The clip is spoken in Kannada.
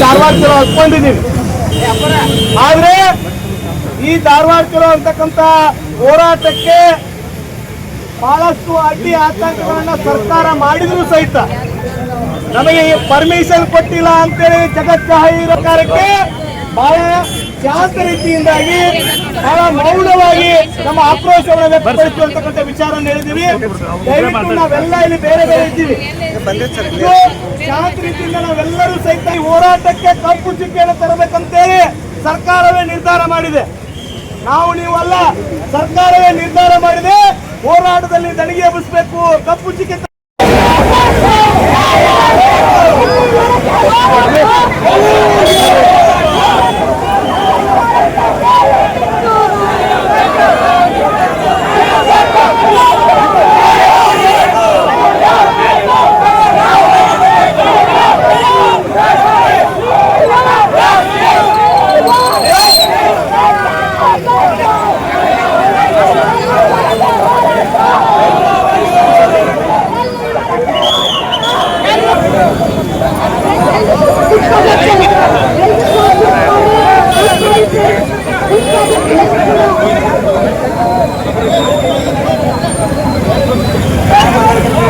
ಧಾರವಾಡ ಚಲೋ ಹಚ್ಕೊಂಡಿದ್ದೀವಿ. ಆದ್ರೆ ಈ ಧಾರವಾಡ ಚಲೋ ಅಂತಕ್ಕಂಥ ಹೋರಾಟಕ್ಕೆ ಬಹಳಷ್ಟು ಅಡ್ಡಿ ಆತಂಕಗಳನ್ನ ಸರ್ಕಾರ ಮಾಡಿದ್ರು ಸಹಿತ ನಮಗೆ ಪರ್ಮಿಷನ್ ಕೊಟ್ಟಿಲ್ಲ ಅಂತೇಳಿ ಜಗಜ್ಜಾಹೀರಾತು ಸರ್ಕಾರಕ್ಕೆ ಬಹಳ ಶಾಂತ ರೀತಿಯಿಂದಾಗಿ ಬಹಳ ಮೌನವಾಗಿ ನಮ್ಮ ಆಕ್ರೋಶವನ್ನು ವ್ಯಕ್ತಪಡಿಸುವಂತಕ್ಕಂಥ ವಿಚಾರ ಹೇಳಿದ್ದೀವಿ. ದಯವಿಟ್ಟು ನಾವೆಲ್ಲ ಇಲ್ಲಿ ಬೇರೆ ಬೇರೆ ಇದ್ದೀವಿ, ಶಾಂತ ರೀತಿಯಿಂದ ನಾವೆಲ್ಲರೂ ಸಹಿತ ಈ ಹೋರಾಟಕ್ಕೆ ಕಪ್ಪು ಚುಕ್ಕಿಯನ್ನು ತರಬೇಕಂತೇಳಿ ಸರ್ಕಾರವೇ ನಿರ್ಧಾರ ಮಾಡಿದೆ. ನಾವು ನೀವಲ್ಲ, ಸರ್ಕಾರವೇ ನಿರ್ಧಾರ ಮಾಡಿದೆ. ಹೋರಾಟದಲ್ಲಿ ದಣಿಗೆ ಎಬ್ಬಿಸಬೇಕು, ಕಪ್ಪು ಚುಕ್ಕಿ